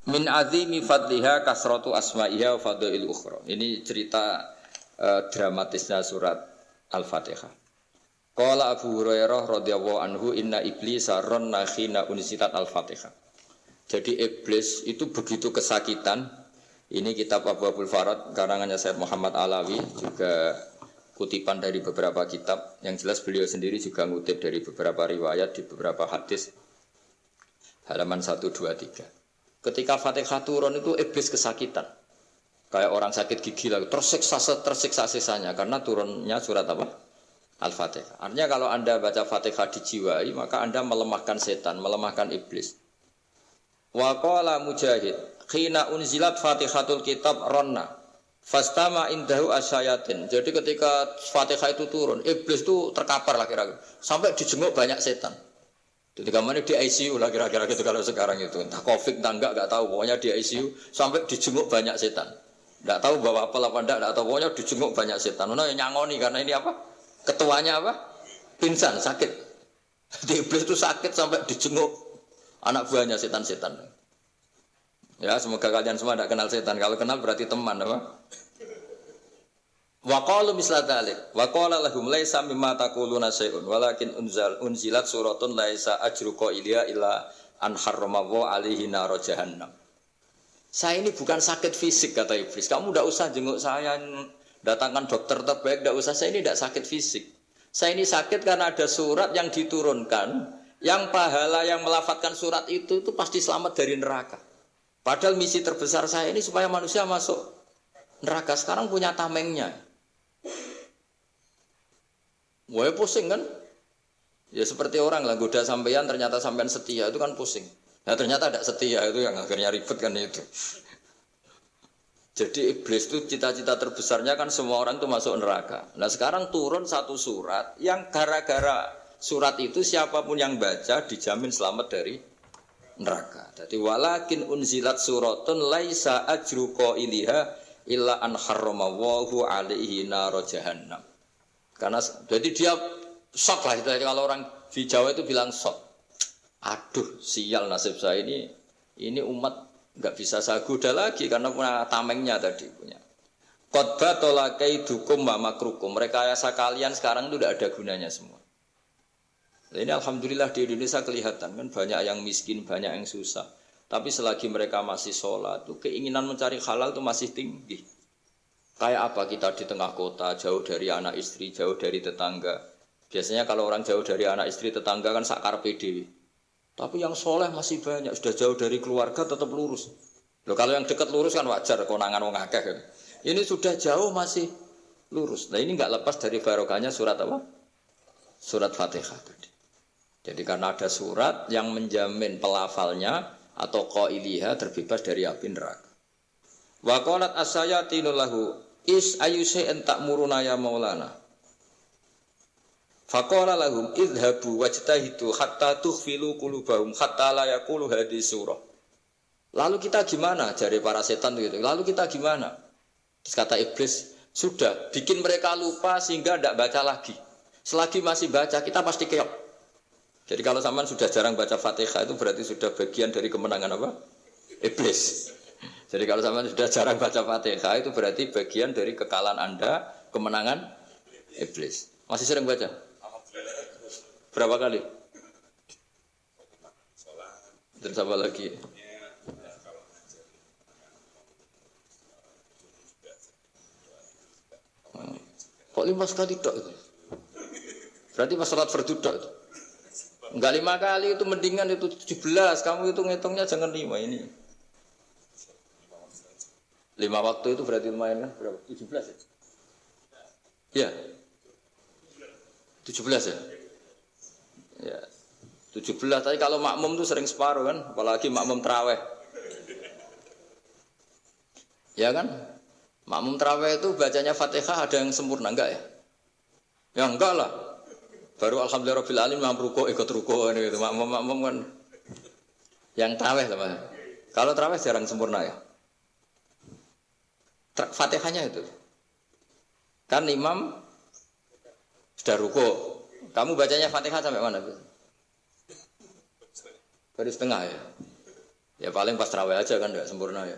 Min azimi fadliha kasratu asma'iha wa fadlil ukhra. Ini cerita dramatisnya surat Al-Fatihah. Qala Abu Hurairah radhiyallahu anhu inna iblisa ranna khina unsitat Al-Fatihah. Jadi iblis itu begitu kesakitan. Ini kitab Abwaabul Farad karangannya Sayyid Muhammad Alawi, juga kutipan dari beberapa kitab. Yang jelas beliau sendiri juga ngutip dari beberapa riwayat di beberapa hadis. Halaman 123. Ketika Fatihah turun itu iblis kesakitan. Kayak orang sakit gigi lah, tersiksa sisanya karena turunnya surat apa? Al-Fatihah. Artinya kalau Anda baca Fatihah dijiwai, maka Anda melemahkan setan, melemahkan iblis. Wa qala Mujahid, khina unzilat Fatihatul kitab ronna fastama indahu asyayatin. Jadi ketika Fatihah itu turun, iblis itu terkapar lah kira-kira. Sampai dijenguk banyak setan. Jadi kemana di ICU lah kira-kira gitu kalau sekarang itu. Entah COVID entah enggak tahu. Pokoknya di ICU sampai dijenguk banyak setan. Enggak tahu bawa apa enggak tahu. Pokoknya dijenguk banyak setan. Mana yang nyangoni karena ini apa? Ketuanya apa? Pingsan, sakit. Jadi iblis itu sakit sampai dijenguk anak buahnya setan-setan. Ya, semoga kalian semua tidak kenal setan. Kalau kenal berarti teman apa? Wa qalu misla dzalik wa qala lahum laisa mimma taquluna syai'un walakin unzilat suratun laisa ajru qailiha illa an harramahu alaihi nar jahannam. Saya ini bukan sakit fisik kata iblis. Kamu tidak usah jenguk saya, datangkan dokter terbaik, tidak usah. Saya ini tidak sakit fisik. Saya ini sakit karena ada surat yang diturunkan, yang pahala yang melafadzkan surat itu pasti selamat dari neraka. Padahal misi terbesar saya ini supaya manusia masuk neraka. Sekarang punya tamengnya. Wah pusing kan? Ya seperti orang lah goda sampean ternyata sampean setia itu kan pusing. Nah ternyata tidak setia itu yang akhirnya ribet kan itu. Jadi iblis itu cita-cita terbesarnya kan semua orang itu masuk neraka. Nah sekarang turun satu surat yang gara-gara surat itu siapapun yang baca dijamin selamat dari neraka. Jadi walakin unzilat suratun laisa ajru qailiha illa an harramahu alaihi nar jahannam. Karena jadi dia shock lah itu kalau orang di Jawa itu bilang shock. Aduh, sial nasib saya ini umat enggak bisa saya goda lagi karena punya tamengnya tadi punya. Qadba tolakaidukum wa makrukum. Rekayasa kalian sekarang itu tidak ada gunanya semua. Ini alhamdulillah di Indonesia kelihatan kan banyak yang miskin, banyak yang susah. Tapi selagi mereka masih sholat, tuh keinginan mencari halal itu masih tinggi. Kayak apa kita di tengah kota, jauh dari anak istri, jauh dari tetangga. Biasanya kalau orang jauh dari anak istri, tetangga kan sakar PD. Tapi yang soleh masih banyak, sudah jauh dari keluarga tetap lurus. Loh, kalau yang dekat lurus kan wajar, konangan wong akeh kan. Ini sudah jauh masih lurus. Nah ini nggak lepas dari barokahnya surat apa? Surat Fatihah tadi. Jadi karena ada surat yang menjamin pelafalnya atau qailiha terbebas dari api neraka. Wa qalat as-sayatinu lahu is ayusai ta'muruna ya maulana. Faqala lahum idhabu wajtahidu hatta tukhfilu qulubahum hatta la yaqulu hadhihi surah. Lalu kita gimana? Jari para setan gitu. Lalu kita gimana? Terus kata iblis, sudah bikin mereka lupa sehingga tidak baca lagi. Selagi masih baca kita pasti keok. Jadi kalau sampean sudah jarang baca Fatihah itu berarti sudah bagian dari kemenangan apa? Iblis. Jadi kalau sampean sudah jarang baca Fatihah itu berarti bagian dari kekalahan Anda, kemenangan iblis. Masih sering baca? Berapa kali? Terus apa lagi? Kok 5 kali tok itu? Berarti pas salat fardu tok itu. Enggak 5 kali itu mendingan itu 17. Kamu itu ngitungnya jangan 5 ini. 5 waktu itu berarti lumayan kan? Berapa? 17 ya? Iya. 17 ya? Ya. 17 tapi kalau makmum itu sering separuh kan? Apalagi makmum tarawih. Ya kan? Makmum tarawih itu bacanya Fatihah ada yang sempurna enggak ya? Ya enggak lah. Baru alhamdulillahirabbil alamin mampu ruku ikut ruku gitu. Makmum kan yang tarawih lah. Kalau tarawih jarang sempurna ya. Fatihahnya itu kan imam sudah ruku, kamu bacanya Fatihah sampai mana? Baru setengah ya. Ya paling pas tarawih aja kan enggak sempurna ya.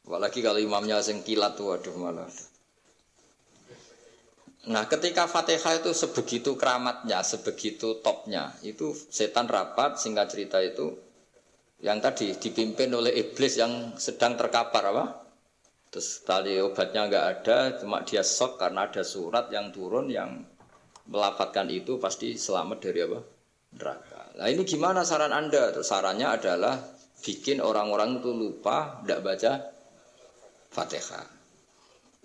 Apalagi kalau imamnya sing kilat tuh waduh malah. Nah, ketika Fatihah itu sebegitu keramatnya, sebegitu topnya, itu setan rapat, singkat cerita itu yang tadi dipimpin oleh iblis yang sedang terkapar apa? Terus tali obatnya enggak ada, cuma dia shock karena ada surat yang turun yang melafatkan itu pasti selamat dari apa? Neraka. Nah, ini gimana saran Anda? Terus sarannya adalah bikin orang-orang itu lupa tidak baca Fatihah.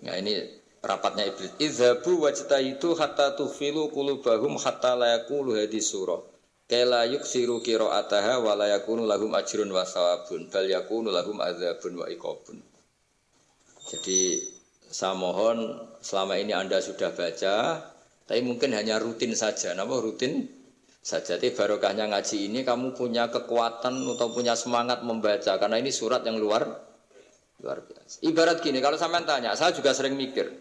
Nah, ini rapatnya iblis. Idzabu wajtaitu hatta tufilu qulubahum hatta la yaqulu hadis surah. Kala yuksiru qiraataha wa la yakunu lahum ajrun wa thawabun bal yakunu lahum adzabun wa iqabun. Jadi saya mohon selama ini Anda sudah baca, tapi mungkin hanya rutin saja. Napa rutin saja? Tapi barokahnya ngaji ini kamu punya kekuatan atau punya semangat membaca karena ini surat yang luar biasa. Ibarat gini, kalau sampean tanya, saya juga sering mikir,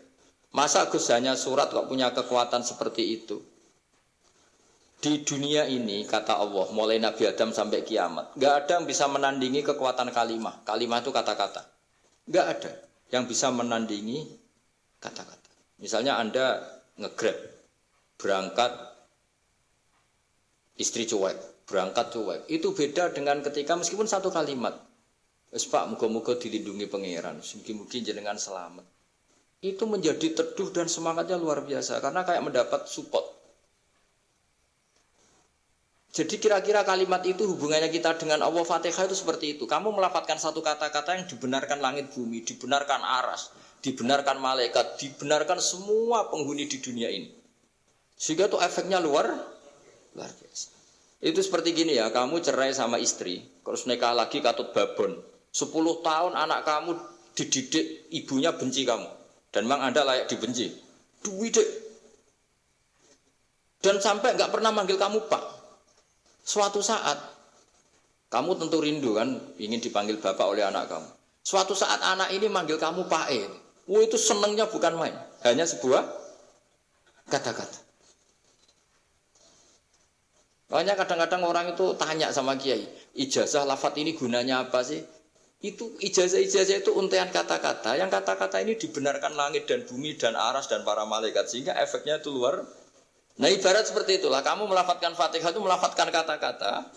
masa Gus hanya surat kok punya kekuatan seperti itu? Di dunia ini, kata Allah, mulai Nabi Adam sampai kiamat, nggak ada yang bisa menandingi kekuatan kalimah. Kalimah itu kata-kata. Nggak ada yang bisa menandingi kata-kata. Misalnya Anda nge-grab, berangkat, istri cuek, berangkat cuek. Itu beda dengan ketika meskipun satu kalimat. Wes Pak, muga-muga dilindungi pangeran, mungkin jenengan selamat. Itu menjadi teduh dan semangatnya luar biasa karena kayak mendapat support. Jadi kira-kira kalimat itu hubungannya kita dengan Allah. Fatihah itu seperti itu. Kamu melafadzkan satu kata-kata yang dibenarkan langit bumi, dibenarkan aras, dibenarkan malaikat, dibenarkan semua penghuni di dunia ini. Sehingga itu efeknya luar biasa. Itu seperti gini ya, kamu cerai sama istri, terus nikah lagi katut babon. 10 tahun anak kamu dididik, ibunya benci kamu. Dan memang Anda layak dibenci. Dididik. Dan sampai nggak pernah manggil kamu Pak. Suatu saat, kamu tentu rindu kan, ingin dipanggil bapak oleh anak kamu. Suatu saat anak ini manggil kamu Pak E. Itu senengnya bukan main. Hanya sebuah kata-kata. Makanya kadang-kadang orang itu tanya sama kiai, ijazah lafadz ini gunanya apa sih? Itu ijazah-ijazah itu untean kata-kata. Yang kata-kata ini dibenarkan langit dan bumi dan aras dan para malaikat. Sehingga efeknya itu luar. Nah ibarat seperti itulah, kamu melafadzkan Fatihah itu melafadzkan kata-kata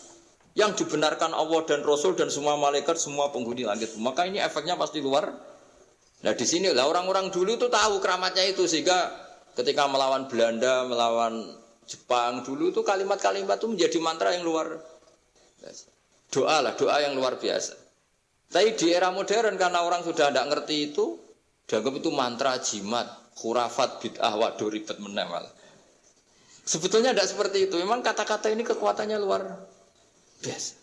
yang dibenarkan Allah dan Rasul dan semua malaikat, semua penghuni langit. Maka ini efeknya pasti luar. Nah di sini lah orang-orang dulu itu tahu keramatnya itu sehingga ketika melawan Belanda, melawan Jepang dulu itu kalimat-kalimat itu menjadi mantra yang luar biasa. Doa lah, doa yang luar biasa. Tapi di era modern karena orang sudah tidak ngerti itu, dianggap itu mantra, jimat, khurafat, bid'ah, waduh ribet menemal. Sebetulnya tidak seperti itu. Memang kata-kata ini kekuatannya luar biasa.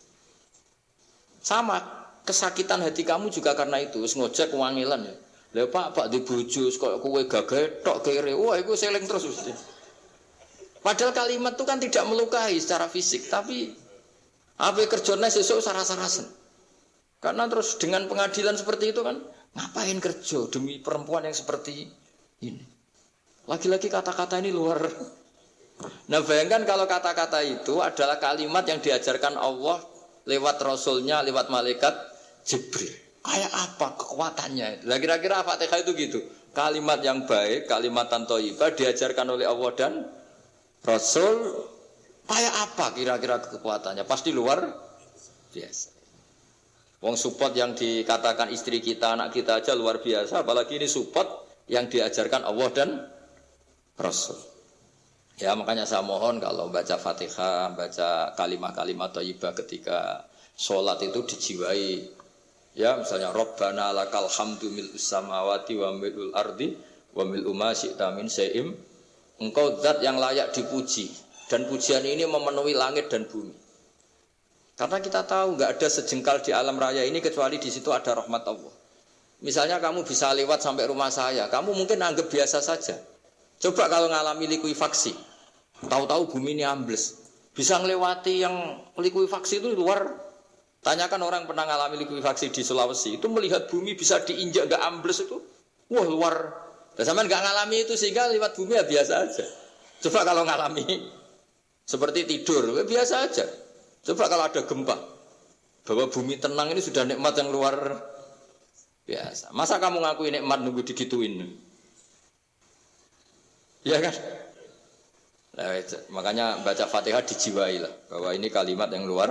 Sama, kesakitan hati kamu juga karena itu. Ngojek wangilan ya. Lah Pak di bojo kok kowe gagah tok kere. Wah, iku seling terus mesti. Padahal kalimat itu kan tidak melukai secara fisik, tapi apa kerjanya sesuk sarasa-rasen. Karena terus dengan pengadilan seperti itu kan, ngapain kerja demi perempuan yang seperti ini? Lagi-lagi kata-kata ini luar. Nah bayangkan kalau kata-kata itu adalah kalimat yang diajarkan Allah lewat Rasulnya, lewat malaikat Jibril. Kayak apa kekuatannya itu? Nah kira-kira Fatihah itu gitu. Kalimat yang baik, kalimat thayyibah diajarkan oleh Allah dan Rasul. Kayak apa kira-kira kekuatannya? Pasti luar biasa. Wong support yang dikatakan istri kita, anak kita aja luar biasa. Apalagi ini support yang diajarkan Allah dan Rasul. Ya makanya saya mohon kalau baca Fatihah, baca kalimat-kalimat thayyibah ketika sholat itu dijiwai. Ya misalnya Rabbana lakal hamdu mil'us samawati wa mil'ul ardi wa mil'u ma syi'ta min syai'im. Engkau zat yang layak dipuji dan pujian ini memenuhi langit dan bumi. Karena kita tahu nggak ada sejengkal di alam raya ini kecuali di situ ada rahmat Allah. Misalnya kamu bisa lewat sampai rumah saya, kamu mungkin anggap biasa saja. Coba kalau ngalami likuifaksi, tahu-tahu bumi ini ambles, bisa ngelewati yang likuifaksi itu luar. Tanyakan orang pernah ngalami likuifaksi di Sulawesi, itu melihat bumi bisa diinjak gak ambles itu, wah luar. Dan sampean gak ngalami itu sehingga lewat bumi ya biasa aja. Coba kalau ngalami seperti tidur, ya biasa aja. Coba kalau ada gempa, Bahwa bumi tenang ini sudah nikmat yang luar biasa. Masa kamu ngaku nikmat nunggu digituin? Ya kan? Nah, makanya baca Fatihah dijiwai lah bahwa ini kalimat yang luar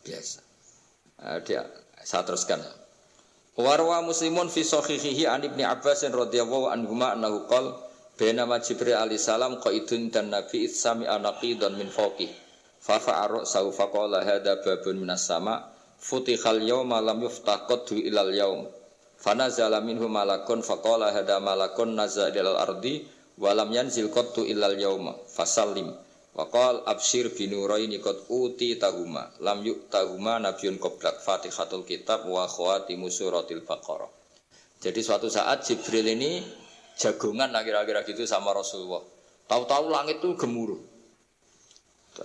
biasa. Saya teruskan. Warwa Muslimun fi sahihihi an Ibnu Abbas radhiyallahu anhuma annahu qala bainama Jibril alaihi salam qaidun dan Nabi itsami anaqidan min fawqih fa fa'ara saufa qala hadza babun minas sama futihal yawma lam yuftaqadu ilal yaum fanazala minhu malakun faqala hadza malakun nazala ilal ardi walam yanzil qattu illal yauma fasallim wa qala absyir binuraini qad uti tahuma lam yu'tahuma nabiyyun qablak fatihatul kitab wa khawatimu suratil baqarah. Jadi suatu saat Jibril ini jagongan kira-kira gitu sama Rasulullah. Tahu-tahu langit itu gemuruh.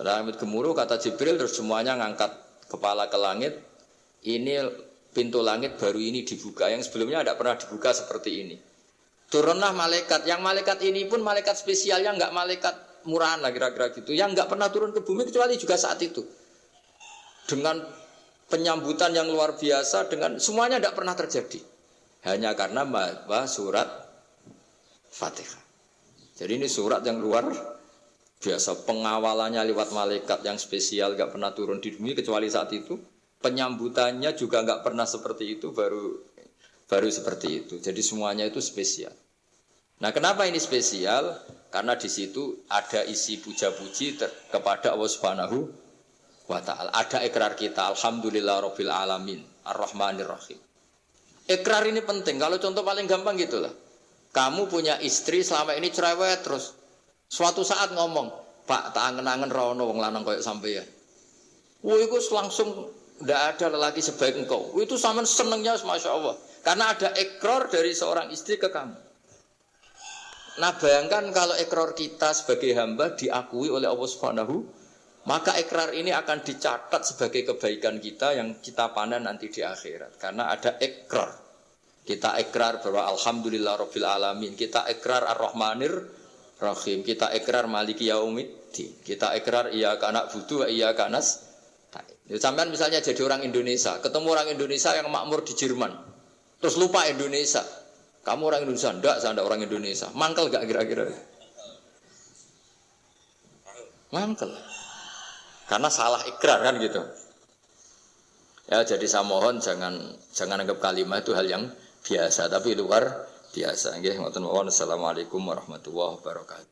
Langit gemuruh kata Jibril terus semuanya ngangkat kepala ke langit. Ini pintu langit baru ini dibuka yang sebelumnya tidak pernah dibuka seperti ini. Turunlah malaikat, yang malaikat ini pun malaikat spesialnya enggak malaikat murahan lah kira-kira gitu, yang enggak pernah turun ke bumi kecuali juga saat itu. Dengan penyambutan yang luar biasa, dengan semuanya enggak pernah terjadi. Hanya karena bahwa surat Fatihah. Jadi ini surat yang luar biasa, pengawalannya lewat malaikat yang spesial enggak pernah turun di bumi kecuali saat itu. Penyambutannya juga enggak pernah seperti itu, baru seperti itu. Jadi semuanya itu spesial. Nah, kenapa ini spesial? Karena di situ ada isi puja-puji kepada Allah Subhanahu wa taala. Ada ikrar kita, alhamdulillahirabbil alamin, arrahmanir rahim. Ikrar ini penting. Kalau contoh paling gampang gitulah. Kamu punya istri selama ini cerewet terus. Suatu saat ngomong, "Pak, tak angen-angen ra ono wong lanang koyo sampeyan." Wah, itu langsung tidak ada lelaki sebaik engkau. Itu sama senengnya, masya Allah. Karena ada ikrar dari seorang istri ke kamu. Nah, bayangkan kalau ikrar kita sebagai hamba diakui oleh Allah Subhanahu, maka ikrar ini akan dicatat sebagai kebaikan kita yang kita panen nanti di akhirat. Karena ada ikrar. Kita ikrar bahwa alhamdulillahirabbil alamin. Kita ikrar ar-rahmanir rahim. Kita ikrar maliki yaumiddin. Kita ikrar iyyaka na'budu wa iyyaka nasta'in. Sampean misalnya jadi orang Indonesia, ketemu orang Indonesia yang makmur di Jerman. Terus lupa Indonesia. Kamu orang Indonesia? Enggak, saya enggak orang Indonesia. Mangkel enggak kira-kira? Mangkel. Karena salah ikrar kan gitu. Ya, jadi saya mohon jangan anggap kalimat itu hal yang biasa, tapi luar biasa. Nggih, ngoten mawon. Assalamualaikum warahmatullahi wabarakatuh.